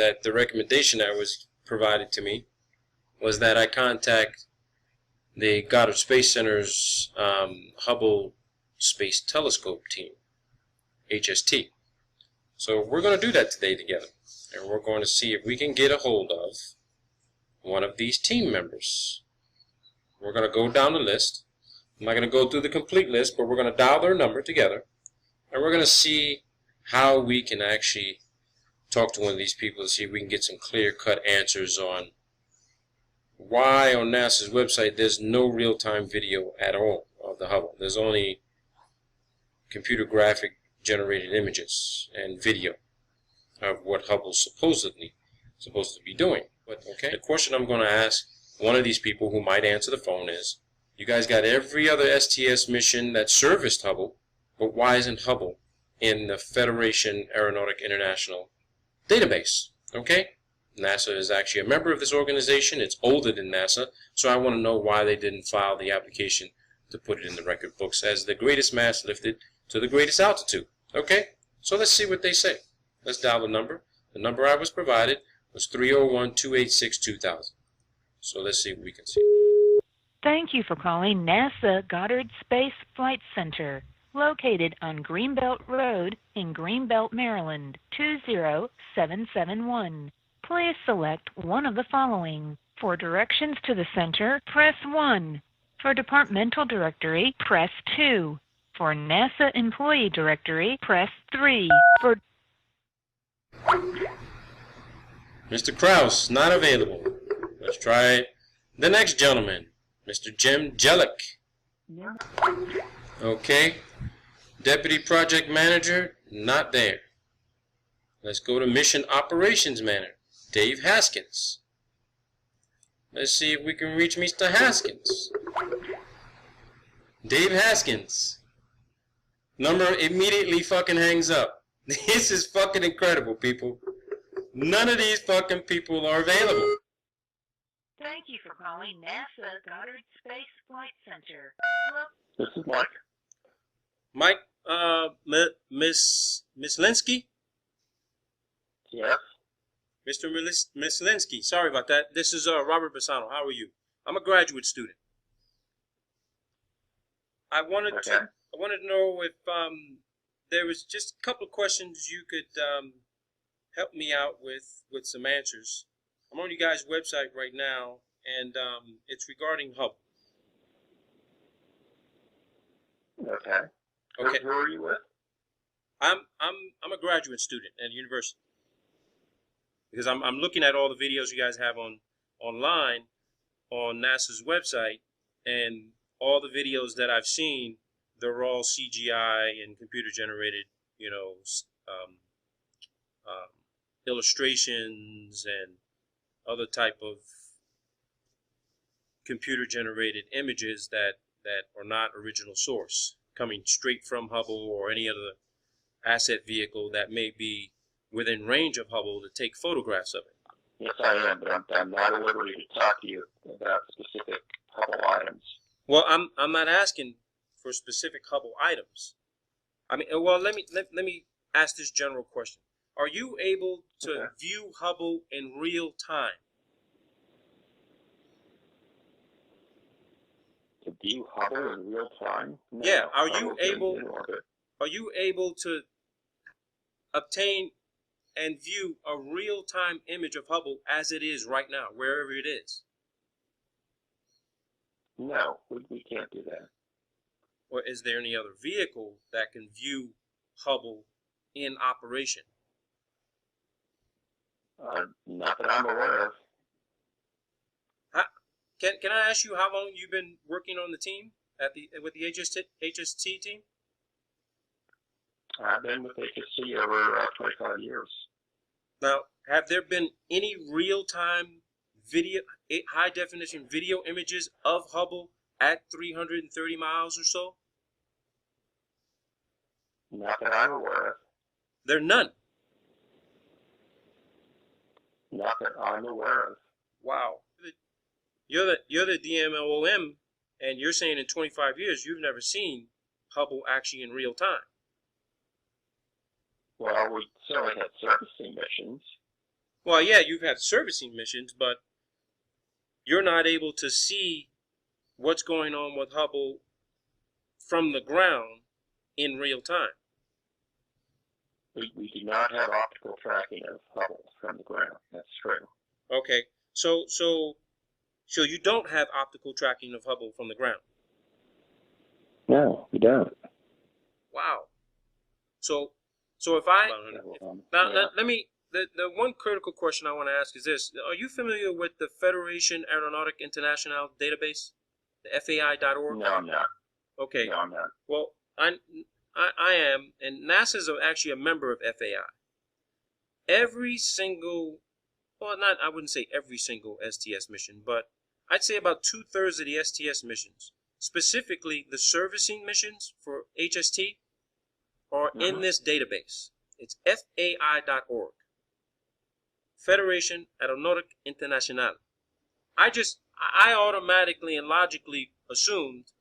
that the recommendation that was provided to me was that I contact the Goddard Space Center's Hubble Space Telescope team, HST. So we're going to do that today together, and we're going to see if we can get a hold of one of these team members. We're going to go down the list. I'm not going to go through the complete list, but we're going to dial their number together, and we're going to see how we can actually talk to one of these people to see if we can get some clear-cut answers on why on NASA's website there's no real-time video at all of the Hubble. There's only computer graphic generated images and video of what Hubble's supposedly supposed to be doing. But okay, the question I'm going to ask one of these people who might answer the phone is, you guys got every other STS mission that serviced Hubble, but why isn't Hubble in the Federation Aeronautic International database? Okay, NASA is actually a member of this organization. It's older than NASA, so I want to know why they didn't file the application to put it in the record books as the greatest mass lifted to the greatest altitude. Okay, so let's see what they say. Let's dial the number. The number I was provided was 301-286-2000. So let's see what we can see. Thank you for calling NASA Goddard Space Flight Center, located on Greenbelt Road in Greenbelt, Maryland, 20771. Please select one of the following. For directions to the center, press 1. For departmental directory, press 2. For NASA employee directory, press 3. For Mr. Krause, not available. Let's try the next gentleman, Mr. Jim Jellick. Okay. Deputy Project Manager, not there. Let's go to Mission Operations Manager, Dave Haskins. Let's see if we can reach Mr. Haskins. Dave Haskins. Number immediately fucking hangs up. This is fucking incredible, people. None of these fucking people are available. Thank you for calling NASA Goddard Space Flight Center. This is Mike. Mike, Miss Linsky? Yes. Mr. Miss Linsky, sorry about that. This is Robert Bassano. How are you? I'm a graduate student. I wanted to know if there was just a couple of questions you could help me out with some answers. I'm on you guys' website right now, and it's regarding Hubble. Okay. Okay. Who are you with? I'm a graduate student at university, because I'm looking at all the videos you guys have online on NASA's website, and all the videos that I've seen, they're all CGI and computer generated, illustrations and other type of computer generated images that are not original source, coming straight from Hubble or any other asset vehicle that may be within range of Hubble to take photographs of it. Yes, I am, but I'm not at liberty to talk to you about specific Hubble items. Well, I'm not asking for specific Hubble items. I mean, well, let me ask this general question. Are you able to view Hubble in real time? To view Hubble in real time? No, yeah. Are you able to obtain and view a real-time image of Hubble as it is right now, wherever it is? No, we can't do that. Or is there any other vehicle that can view Hubble in operation? Not that I'm aware of. Can I ask you how long you've been working on the team with the HST team? I've been with HST over 25 years. Now, have there been any real-time video, high-definition video images of Hubble at 330 miles or so? Not that I'm aware of. There are none. Not that I'm aware of. Wow. You're the DMLOM, and you're saying in 25 years you've never seen Hubble actually in real time. Well, we certainly had surfacing missions. Well, yeah, you've had servicing missions, but you're not able to see what's going on with Hubble from the ground in real time. We do not have optical tracking of Hubble from the ground. That's true. Okay, so you don't have optical tracking of Hubble from the ground. No, we don't. Wow. So if I now Yeah. let me the one critical question I want to ask is this: are you familiar with the Federation Aeronautic International database, the FAI.org? No, I'm not. Okay. No, I'm not. Well, I am, and NASA's actually a member of FAI. Every single, well, not I wouldn't say every single STS mission, but I'd say about 2/3 of the STS missions, specifically the servicing missions for HST, are in this database. It's FAI.org, Federation Aeronautique Internationale. I automatically and logically assumed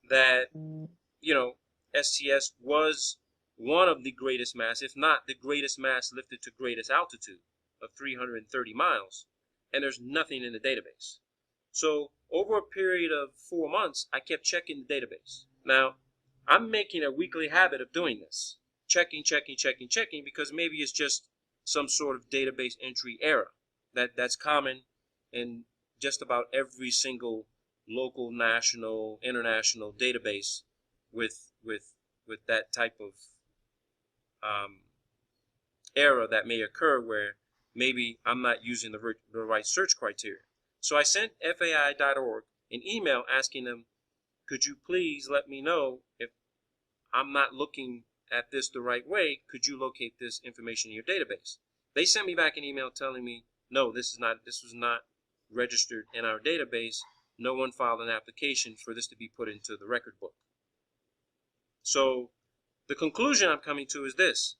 that, you know, STS was one of the greatest mass, if not the greatest mass lifted to greatest altitude of 330 miles, and there's nothing in the database. So over a period of 4 months, I kept checking the database. Now, I'm making a weekly habit of doing this, checking, because maybe it's just some sort of database entry error that's common in just about every single local, national, international database with that type of error that may occur where maybe I'm not using the right search criteria. So I sent FAI.org an email asking them, could you please let me know if I'm not looking at this the right way? Could you locate this information in your database? They sent me back an email telling me, no, this was not registered in our database. No one filed an application for this to be put into the record book. So the conclusion I'm coming to is this: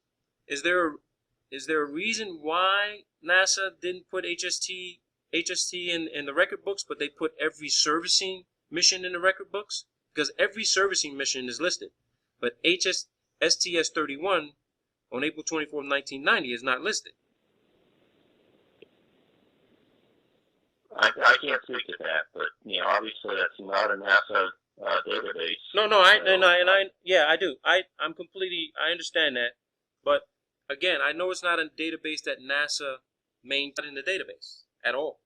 is there a reason why NASA didn't put HST in the record books, but they put every servicing mission in the record books? Because every servicing mission is listed, but STS-31 on April 24, 1990 is not listed. I can't speak to that, but obviously that's not a NASA database. No, I do. I'm completely, I understand that, but again, I know it's not a database that NASA maintains in the database at all.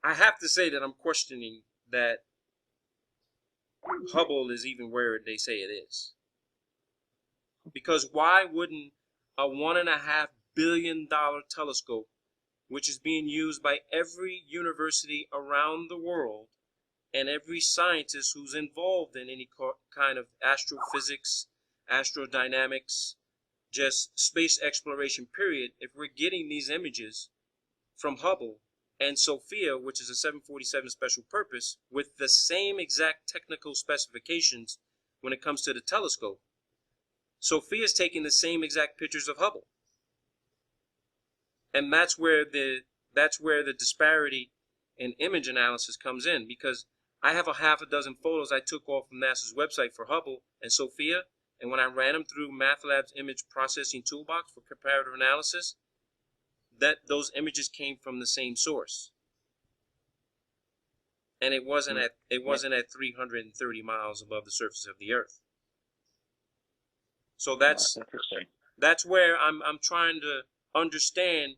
I have to say that I'm questioning that Hubble is even where they say it is. Because why wouldn't a $1.5 billion telescope, which is being used by every university around the world and every scientist who's involved in any kind of astrophysics, astrodynamics, just space exploration period, if we're getting these images from Hubble and Sophia, which is a 747 special purpose, with the same exact technical specifications when it comes to the telescope, Sophia's taking the same exact pictures of Hubble. And that's where the disparity in image analysis comes in, because I have a half a dozen photos I took off from NASA's website for Hubble and Sophia, and when I ran them through MATLAB's image processing toolbox for comparative analysis, those images came from the same source. And it wasn't at 330 miles above the surface of the Earth. So that's interesting. That's where I'm trying to understand.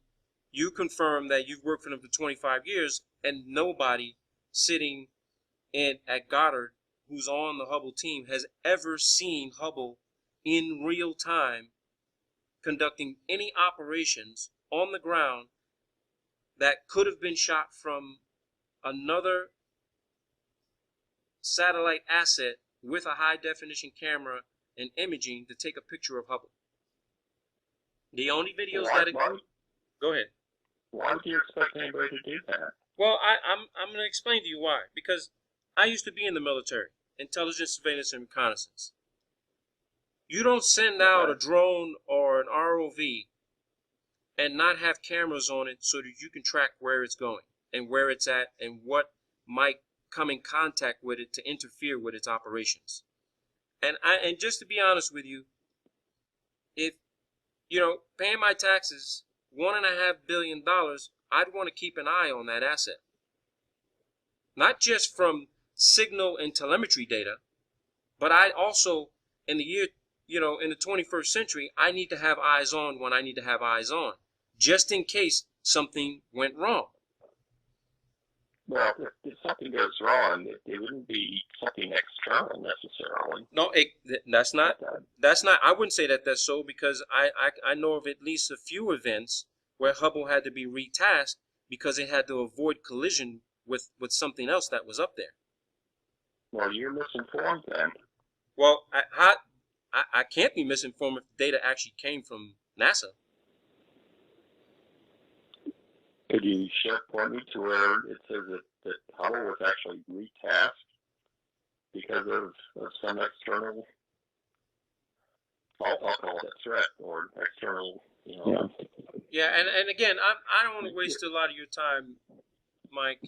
You confirm that you've worked for them for 25 years, and nobody sitting at Goddard who's on the Hubble team has ever seen Hubble in real time conducting any operations on the ground that could have been shot from another satellite asset with a high definition camera and imaging to take a picture of Hubble. The only videos go ahead. Why would you expect anybody to do that? Well, I'm going to explain to you why. Because I used to be in the military, intelligence, surveillance, and reconnaissance. You don't send out a drone or an ROV and not have cameras on it so that you can track where it's going and where it's at and what might come in contact with it to interfere with its operations. And just to be honest with you, if paying my taxes $1.5 billion, I'd want to keep an eye on that asset. Not just from signal and telemetry data, but I also, in the year, in the 21st century, I need to have eyes on when I need to have eyes on, just in case something went wrong. Well, if something goes wrong, it wouldn't be something external necessarily. No, that's not. I wouldn't say that that's so, because I know of at least a few events where Hubble had to be retasked because it had to avoid collision with something else that was up there. Well, you're misinformed then. Well, I can't be misinformed if the data actually came from NASA. Could you point me to where it says that Hubble was actually retasked because of some external, I'll call it a threat, or external, Yeah, and again, I don't want to waste a lot of your time, Mike.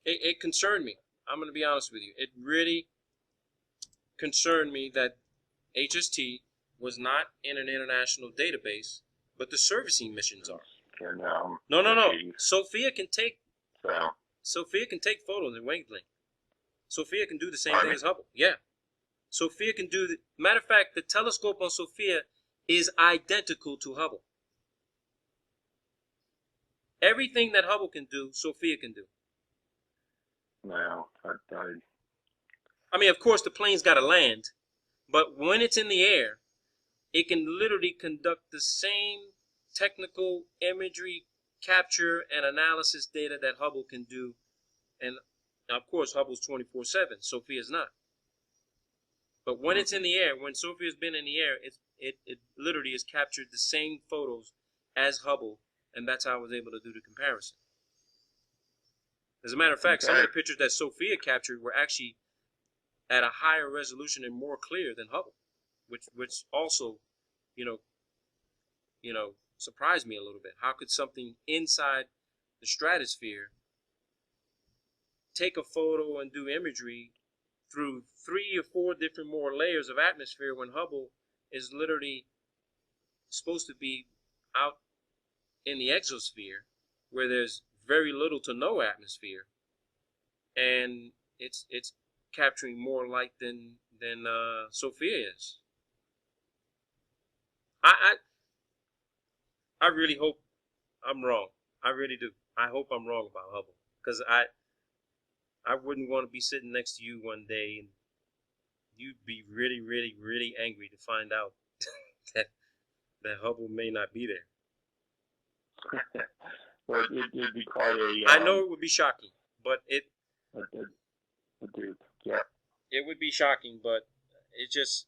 It concerned me. I'm going to be honest with you. It really concerned me that HST was not in an international database, but the servicing missions are. And, No. Sophia can take photos in wavelength. Sophia can do the same thing as Hubble. Yeah. Sophia can do matter of fact, the telescope on Sophia is identical to Hubble. Everything that Hubble can do, Sophia can do. Wow. I mean, of course, the plane's got to land, but when it's in the air, it can literally conduct the same technical imagery capture and analysis data that Hubble can do. And of course, Hubble's 24/7. Sophia's not. But when it's in the air, when Sophia's been in the air, it literally has captured the same photos as Hubble, and that's how I was able to do the comparison. As a matter of fact, some of the pictures that Sophia captured were actually at a higher resolution and more clear than Hubble, which also, surprised me a little bit. How could something inside the stratosphere take a photo and do imagery through 3 or 4 different more layers of atmosphere when Hubble is literally supposed to be out in the exosphere where there's very little to no atmosphere, and it's capturing more light than Sophia is. I really hope I'm wrong. I really do. I hope I'm wrong about Hubble, because I wouldn't want to be sitting next to you one day and you'd be really, really, really angry to find out that Hubble may not be there. Well, it'd be quite a... I know it would be shocking, but it would be shocking, but it just...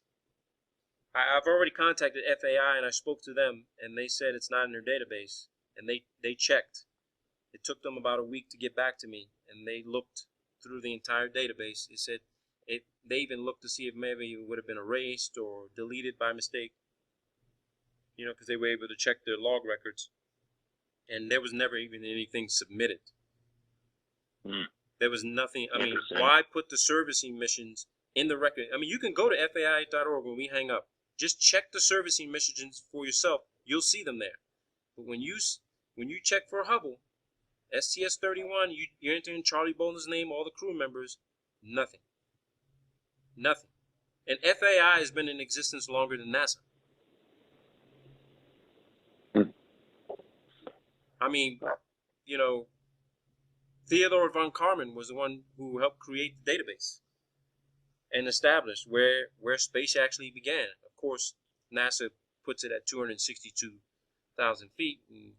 I've already contacted FAI and I spoke to them, and they said it's not in their database, and they checked. It took them about a week to get back to me, and they looked through the entire database. It said they even looked to see if maybe it would have been erased or deleted by mistake, because they were able to check their log records, and there was never even anything submitted. There was nothing. I mean, why put the servicing missions in the record? I mean, you can go to FAI.org when we hang up. Just check the servicing missions for yourself. You'll see them there. But when you check for Hubble, STS-31, you enter in Charlie Bolden's name, all the crew members, nothing. Nothing. And FAI has been in existence longer than NASA. I mean, Theodore von Karman was the one who helped create the database and establish where space actually began. Of course, NASA puts it at 262,000 feet, and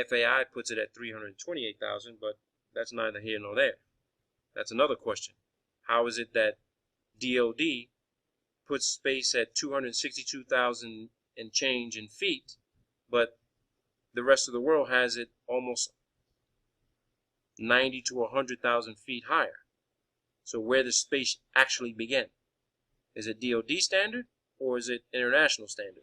FAI puts it at 328,000, but that's neither here nor there. That's another question. How is it that DOD puts space at 262,000 and change in feet, but the rest of the world has it almost 90 to 100,000 feet higher? So where does space actually begin? Is it DOD standard or is it international standard?